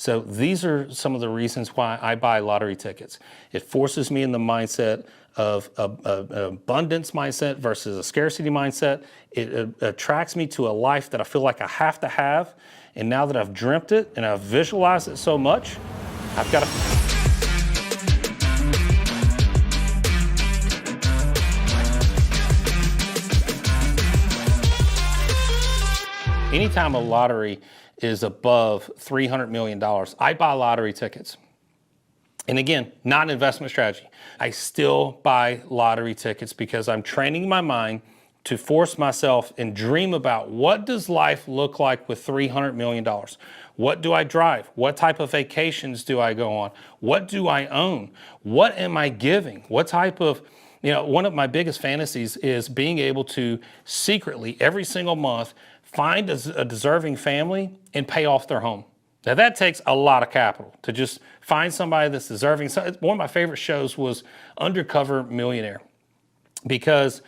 So these are some of the reasons why I buy lottery tickets. It forces me in the mindset of an abundance mindset versus a scarcity mindset. It attracts me to a life that I feel like I have to have. And now that I've dreamt it and I've visualized it so much, I've got to... Anytime a lottery is above $300 million, I buy lottery tickets. And again, not an investment strategy. I still buy lottery tickets because I'm training my mind to force myself and dream about what does life look like with $300 million? What do I drive? What type of vacations do I go on? What do I own? What am I giving? What type of, one of my biggest fantasies is being able to secretly every single month find a deserving family and pay off their home. Now that takes a lot of capital to just find somebody that's deserving. So one of my favorite shows was Undercover Millionaire, because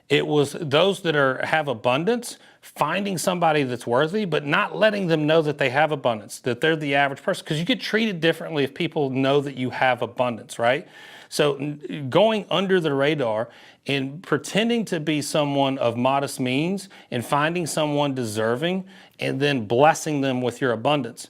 it was those that have abundance, finding somebody that's worthy, but not letting them know that they have abundance, that they're the average person, because you get treated differently if people know that you have abundance, right? So going under the radar and pretending to be someone of modest means and finding someone deserving and then blessing them with your abundance.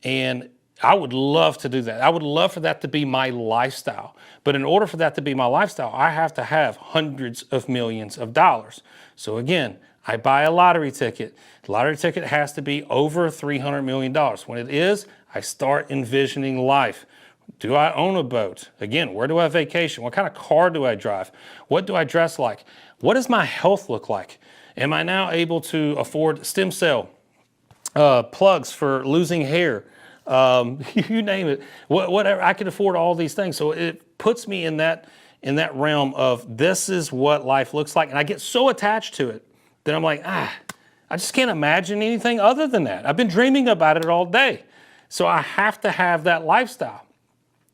And I would love to do that. I would love for that to be my lifestyle. But in order for that to be my lifestyle, I have to have hundreds of millions of dollars. So again, I buy a lottery ticket. The lottery ticket has to be over $300 million. When it is, I start envisioning life. Do I own a boat? Again, where do I vacation? What kind of car do I drive? What do I dress like? What does my health look like? Am I now able to afford stem cell plugs for losing hair? You name it, whatever. I can afford all these things. So it puts me in that realm of this is what life looks like. And I get so attached to it that I'm like, I just can't imagine anything other than that. I've been dreaming about it all day. So I have to have that lifestyle.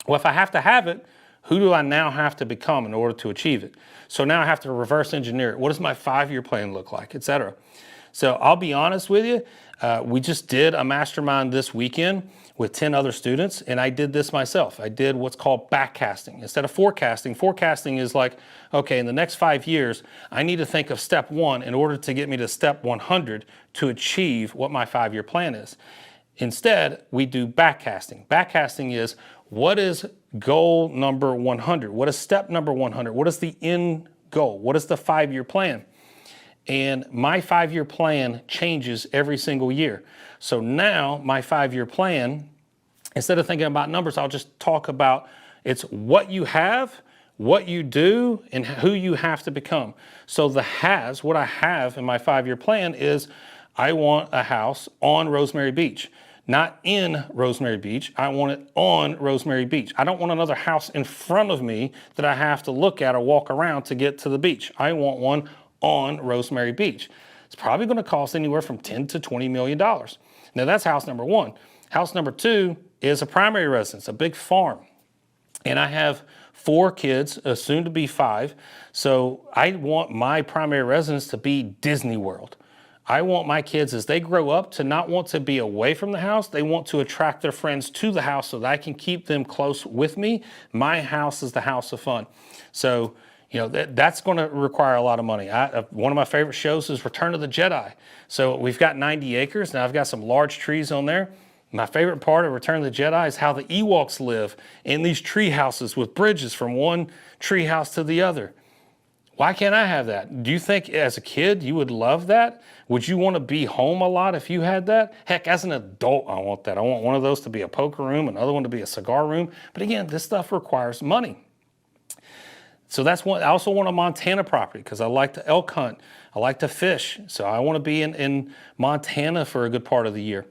Well, if I have to have it, who do I now have to become in order to achieve it? So now I have to reverse engineer it. What does my 5-year plan look like, et cetera? So I'll be honest with you. We just did a mastermind this weekend with 10 other students, and I did this myself. I did what's called backcasting. Instead of forecasting, forecasting is like, okay, in the next 5 years, I need to think of step 1 in order to get me to step 100 to achieve what my 5-year plan is. Instead, we do backcasting. Backcasting is, what is goal number 100? What is step number 100? What is the end goal? What is the 5-year plan? And my 5-year plan changes every single year. So now my 5-year plan, instead of thinking about numbers, I'll just talk about it's what you have, what you do, and who you have to become. So what I have in my 5-year plan is I want a house on Rosemary Beach. Not in Rosemary Beach, I want it on Rosemary Beach. I don't want another house in front of me that I have to look at or walk around to get to the beach. I want one on Rosemary Beach. It's probably going to cost anywhere from $10 to $20 million. Now that's house number 1. House number 2 is a primary residence, a big farm. And I have 4 kids, soon to be 5. So I want my primary residence to be Disney World. I want my kids, as they grow up, to not want to be away from the house. They want to attract their friends to the house so that I can keep them close with me. My house is the house of fun. So, that's going to require a lot of money. One of my favorite shows is Return of the Jedi. So we've got 90 acres. Now I've got some large trees on there. My favorite part of Return of the Jedi is how the Ewoks live in these tree houses with bridges from one tree house to the other. Why can't I have that? Do you think as a kid you would love that? Would you want to be home a lot if you had that? Heck, as an adult, I want that. I want one of those to be a poker room, another one to be a cigar room. But again, this stuff requires money. So that's one. I also want a Montana property because I like to elk hunt. I like to fish. So I want to be in Montana for a good part of the year.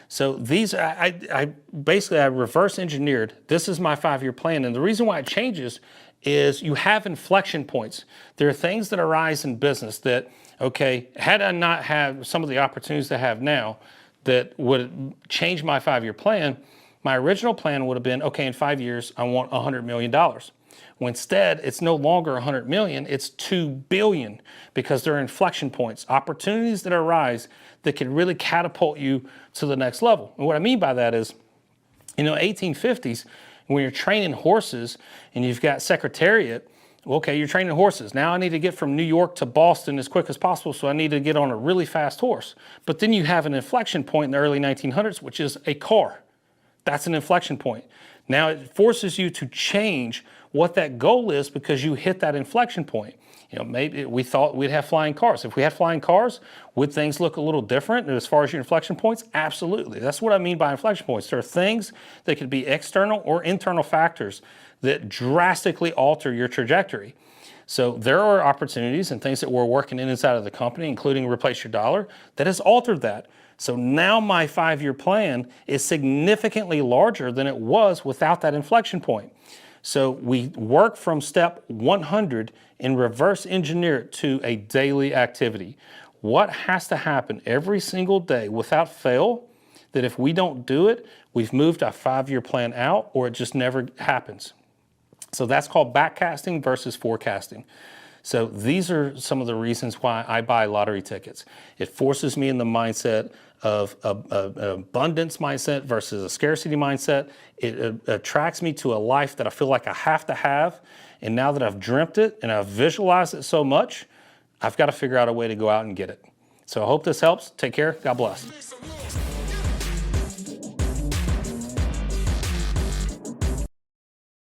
So these, I basically reverse engineered. This is my 5-year plan. And the reason why it changes is you have inflection points. There are things that arise in business that, okay, had I not had some of the opportunities I have now that would change my 5-year plan, my original plan would have been, okay, in 5 years, I want $100 million. Well, instead, it's no longer 100 million, it's 2 billion, because there are inflection points, opportunities that arise that can really catapult you to the next level. And what I mean by that is, 1850s, when you're training horses and you've got secretariat, okay, you're training horses. Now I need to get from New York to Boston as quick as possible, so I need to get on a really fast horse. But then you have an inflection point in the early 1900s, which is a car. That's an inflection point. Now it forces you to change what that goal is because you hit that inflection point. Maybe we thought we'd have flying cars. If we had flying cars, would things look a little different as far as your inflection points? Absolutely. That's what I mean by inflection points. There are things that could be external or internal factors that drastically alter your trajectory. So there are opportunities and things that we're working inside of the company, including Replace Your Dollar, that has altered that. So now my 5-year plan is significantly larger than it was without that inflection point. So we work from step 100 and reverse engineer it to a daily activity. What has to happen every single day without fail, that if we don't do it, we've moved our 5-year plan out or it just never happens. So that's called backcasting versus forecasting. So these are some of the reasons why I buy lottery tickets. It forces me in the mindset of an abundance mindset versus a scarcity mindset. It attracts me to a life that I feel like I have to have. And now that I've dreamt it and I've visualized it so much, I've got to figure out a way to go out and get it. So I hope this helps. Take care. God bless.